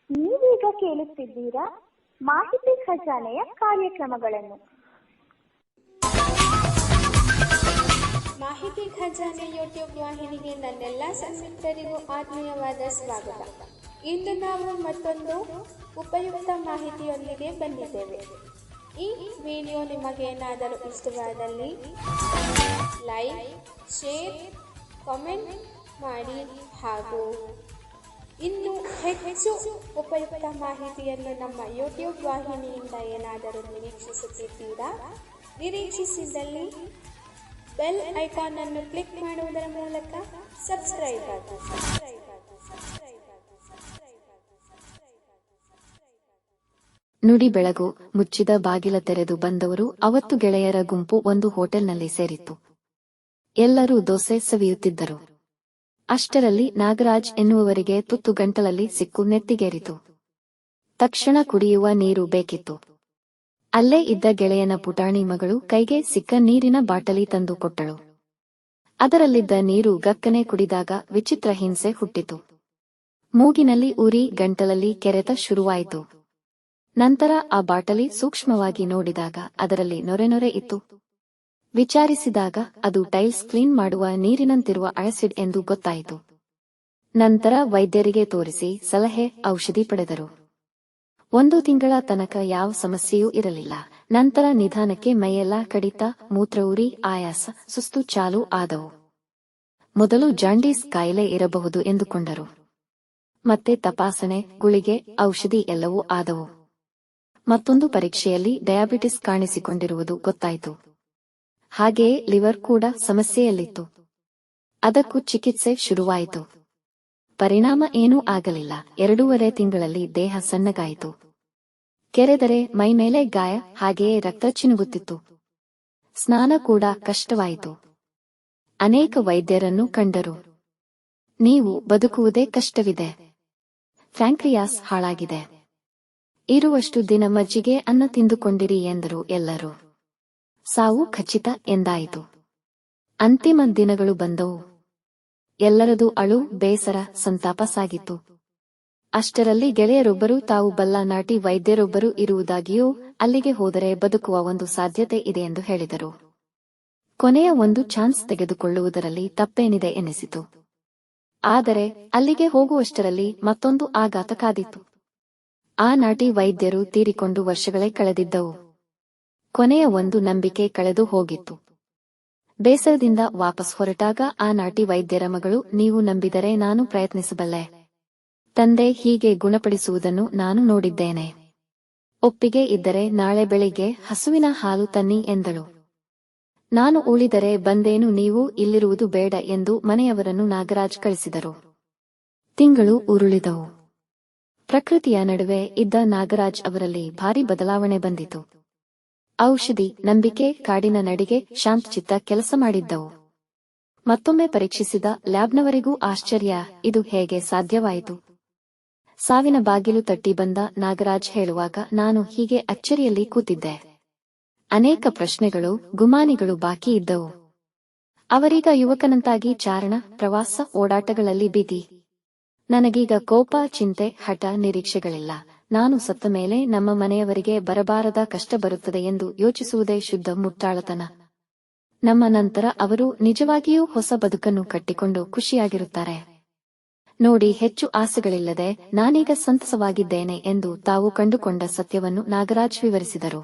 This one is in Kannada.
ನೀವೀಗ ಕೇಳುತ್ತಿದ್ದೀರಾ ಮಾಹಿತಿ ಖಜಾನೆಯ ಕಾರ್ಯಕ್ರಮಗಳನ್ನು. ಮಾಹಿತಿ ಖಜಾನೆ ಯೂಟ್ಯೂಬ್ ವಾಹಿನಿಗೆ ನನ್ನೆಲ್ಲ ಸನ್ಮಿತ್ರರಿಗೂ ಆತ್ಮೀಯವಾದ ಸ್ವಾಗತ. ಇಂದು ನಾವು ಮತ್ತೊಂದು ಉಪಯುಕ್ತ ಮಾಹಿತಿಯೊಂದಿಗೆ ಬಂದಿದ್ದೇವೆ. ಈ ವಿಡಿಯೋ ನಿಮಗೇನಾದರೂ ಇಷ್ಟವಾದಲ್ಲಿ ಲೈಕ್, ಶೇರ್, ಕಾಮೆಂಟ್ ಮಾಡಿ ಹಾಗೂ ಇನ್ನು ಹೆಚ್ಚು ಉಪಯುಕ್ತ ಮಾಹಿತಿಯನ್ನು ನಮ್ಮ ಯೂಟ್ಯೂಬ್ ವಾಹಿನಿಯಿಂದ ಏನಾದರೂ ನಿರೀಕ್ಷಿಸುತ್ತಿದ್ದೀರಾ? ನಿರೀಕ್ಷಿಸಿದಲ್ಲಿ ಬೆಲ್ ಐಕಾನ್ ಅನ್ನು ಕ್ಲಿಕ್ ಮಾಡುವುದರ ಮೂಲಕ ಸಬ್ಸ್ಕ್ರೈಬ್ ಆಗಿ. ನುಡಿ ಬೆಳಗು. ಮುಚ್ಚಿದ ಬಾಗಿಲ ತೆರೆದು ಬಂದವರು. ಅವತ್ತು ಗೆಳೆಯರ ಗುಂಪು ಒಂದು ಹೋಟೆಲ್ನಲ್ಲಿ ಸೇರಿತ್ತು. ಎಲ್ಲರೂ ದೋಸೆ ಸವಿಯುತ್ತಿದ್ದರು. ಅಷ್ಟರಲ್ಲಿ ನಾಗರಾಜ್ ಎನ್ನುವವರಿಗೆ ತುತ್ತು ಗಂಟಲಲ್ಲಿ ಸಿಕ್ಕು ನೆತ್ತಿಗೇರಿತು. ತಕ್ಷಣ ಕುಡಿಯುವ ನೀರು ಬೇಕಿತ್ತು. ಅಲ್ಲೇ ಇದ್ದ ಗೆಳೆಯನ ಪುಟಾಣಿ ಮಗಳು ಕೈಗೆ ಸಿಕ್ಕ ನೀರಿನ ಬಾಟಲಿ ತಂದು ಕೊಟ್ಟಳು. ಅದರಲ್ಲಿದ್ದ ನೀರು ಗಕ್ಕನೆ ಕುಡಿದಾಗ ವಿಚಿತ್ರ ಹಿಂಸೆ ಹುಟ್ಟಿತು. ಮೂಗಿನಲ್ಲಿ ಉರಿ, ಗಂಟಲಲ್ಲಿ ಕೆರೆತ ಶುರುವಾಯಿತು. ನಂತರ ಆ ಬಾಟಲಿ ಸೂಕ್ಷ್ಮವಾಗಿ ನೋಡಿದಾಗ ಅದರಲ್ಲಿ ನೊರೆ ಇತ್ತು. ವಿಚಾರಿಸಿದಾಗ ಅದು ಟೈಲ್ಸ್ ಕ್ಲೀನ್ ಮಾಡುವ ನೀರಿನಂತಿರುವ ಆಸಿಡ್ ಎಂದು ಗೊತ್ತಾಯಿತು. ನಂತರ ವೈದ್ಯರಿಗೆ ತೋರಿಸಿ ಸಲಹೆ, ಔಷಧಿ ಪಡೆದರು. 1 ತಿಂಗಳ ತನಕ ಯಾವ ಸಮಸ್ಯೆಯೂ ಇರಲಿಲ್ಲ. ನಂತರ ನಿಧಾನಕ್ಕೆ ಮೈಯೆಲ್ಲ ಕಡಿತ, ಮೂತ್ರ ಉರಿ, ಆಯಾಸ, ಸುಸ್ತು ಚಾಲು ಆದವು. ಮೊದಲು ಜಾಂಡೀಸ್ ಕಾಯಿಲೆ ಇರಬಹುದು ಎಂದುಕೊಂಡರು. ಮತ್ತೆ ತಪಾಸಣೆ, ಗುಳಿಗೆ, ಔಷಧಿ ಎಲ್ಲವೂ ಆದವು. ಮತ್ತೊಂದು ಪರೀಕ್ಷೆಯಲ್ಲಿ ಡಯಾಬಿಟಿಸ್ ಕಾಣಿಸಿಕೊಂಡಿರುವುದು ಗೊತ್ತಾಯಿತು. ಹಾಗೆಯೇ ಲಿವರ್ ಕೂಡ ಸಮಸ್ಯೆಯಲ್ಲಿತ್ತು. ಅದಕ್ಕೂ ಚಿಕಿತ್ಸೆ ಶುರುವಾಯಿತು. ಪರಿಣಾಮ ಏನೂ ಆಗಲಿಲ್ಲ. 2.5 ತಿಂಗಳಲ್ಲಿ ದೇಹ ಸಣ್ಣಗಾಯಿತು. ಕೆರೆದರೆ ಮೈಮೇಲೆ ಗಾಯ, ಹಾಗೆಯೇ ರಕ್ತ ಚಿನುಗುತ್ತಿತ್ತು. ಸ್ನಾನ ಕೂಡ ಕಷ್ಟವಾಯಿತು. ಅನೇಕ ವೈದ್ಯರನ್ನು ಕಂಡರು. ನೀವು ಬದುಕುವುದೇ ಕಷ್ಟವಿದೆ. ಫ್ರಾಂಕ್ರಿಯಾಸ್ ಹಾಳಾಗಿದೆ. ಇರುವಷ್ಟು ದಿನ ಮಜ್ಜಿಗೆ ಅನ್ನ ತಿಂದುಕೊಂಡಿರಿ ಎಂದರು ಎಲ್ಲರೂ. ಸಾವು ಖಚಿತ ಎಂದಾಯಿತು. ಅಂತಿಮ ದಿನಗಳು ಬಂದವು. ಎಲ್ಲರದು ಅಳು, ಬೇಸರ, ಸಂತಾಪ ಸಾಗಿತ್ತು. ಅಷ್ಟರಲ್ಲಿ ಗೆಳೆಯರೊಬ್ಬರು ತಾವು ಬಲ್ಲ ನಾಟಿ ವೈದ್ಯರೊಬ್ಬರು ಇರುವುದಾಗಿಯೂ ಅಲ್ಲಿಗೆ ಹೋದರೆ ಬದುಕುವ ಒಂದು ಸಾಧ್ಯತೆ ಇದೆ ಎಂದು ಹೇಳಿದರು. ಕೊನೆಯ ಒಂದು ಚಾನ್ಸ್ ತೆಗೆದುಕೊಳ್ಳುವುದರಲ್ಲಿ ತಪ್ಪೇನಿದೆ ಎನಿಸಿತು. ಆದರೆ ಅಲ್ಲಿಗೆ ಹೋಗುವಷ್ಟರಲ್ಲಿ ಮತ್ತೊಂದು ಆಘಾತ ಕಾದಿತ್ತು. ಆ ನಾಟಿ ವೈದ್ಯರು ತೀರಿಕೊಂಡು ವರ್ಷಗಳೇ ಕಳೆದಿದ್ದವು. ಕೊನೆಯ ಒಂದು ನಂಬಿಕೆ ಕಳೆದು ಹೋಗಿತ್ತು. ಬೇಸರದಿಂದ ವಾಪಸ್ ಹೊರಟಾಗ ಆ ನಾಟಿ ವೈದ್ಯರ ಮಗಳು, ನೀವು ನಂಬಿದರೆ ನಾನು ಪ್ರಯತ್ನಿಸಬಲ್ಲೆ. ತಂದೆ ಹೀಗೆ ಗುಣಪಡಿಸುವುದನ್ನು ನಾನು ನೋಡಿದ್ದೇನೆ. ಒಪ್ಪಿಗೆ ಇದ್ದರೆ ನಾಳೆ ಬೆಳಿಗ್ಗೆ ಹಸುವಿನ ಹಾಲು ತನ್ನಿ ಎಂದಳು. ನಾನು ಉಳಿದರೆ ಬಂದೇನು, ನೀವು ಇಲ್ಲಿರುವುದು ಬೇಡ ಎಂದು ಮನೆಯವರನ್ನು ನಾಗರಾಜ್ ಕಳಿಸಿದರು. ತಿಂಗಳು ಉರುಳಿದವು. ಪ್ರಕೃತಿಯ ನಡುವೆ ಇದ್ದ ನಾಗರಾಜ್ ಅವರಲ್ಲಿ ಭಾರಿ ಬದಲಾವಣೆ ಬಂದಿತು. ಔಷಧಿ, ನಂಬಿಕೆ, ಕಾಡಿನ ನಡಿಗೆ, ಶಾಂತಚಿತ್ತ ಕೆಲಸ ಮಾಡಿದ್ದವು. ಮತ್ತೊಮ್ಮೆ ಪರೀಕ್ಷಿಸಿದ ಲ್ಯಾಬ್ನವರಿಗೂ ಆಶ್ಚರ್ಯ, ಇದು ಹೇಗೆ ಸಾಧ್ಯವಾಯಿತು? ಸಾವಿನ ಬಾಗಿಲು ತಟ್ಟಿ ಬಂದ ನಾಗರಾಜ್ ಹೇಳುವಾಗ ನಾನು ಹೀಗೆ ಅಚ್ಚರಿಯಲ್ಲಿ ಕೂತಿದ್ದೆ. ಅನೇಕ ಪ್ರಶ್ನೆಗಳು, ಗುಮಾನಿಗಳು ಬಾಕಿ ಇದ್ದವು. ಅವರೀಗ ಯುವಕನಂತಾಗಿ ಚಾರಣ, ಪ್ರವಾಸ, ಓಡಾಟಗಳಲ್ಲಿ ಬಿಗಿ. ನನಗೀಗ ಕೋಪ, ಚಿಂತೆ, ಹಠ, ನಿರೀಕ್ಷೆಗಳಿಲ್ಲ. ನಾನು ಸತ್ತ ಮೇಲೆ ನಮ್ಮ ಮನೆಯವರಿಗೆ ಬರಬಾರದ ಕಷ್ಟ ಬರುತ್ತದೆ ಎಂದು ಯೋಚಿಸುವುದೇ ಶುದ್ಧ ಮುಟ್ಟಾಳತನ. ನಮ್ಮ ನಂತರ ಅವರು ನಿಜವಾಗಿಯೂ ಹೊಸ ಬದುಕನ್ನು ಕಟ್ಟಿಕೊಂಡು ಖುಷಿಯಾಗಿರುತ್ತಾರೆ ನೋಡಿ. ಹೆಚ್ಚು ಆಸೆಗಳಿಲ್ಲದೆ ನಾನೀಗ ಸಂತಸವಾಗಿದ್ದೇನೆ ಎಂದು ತಾವು ಕಂಡುಕೊಂಡ ಸತ್ಯವನ್ನು ನಾಗರಾಜ್ ವಿವರಿಸಿದರು.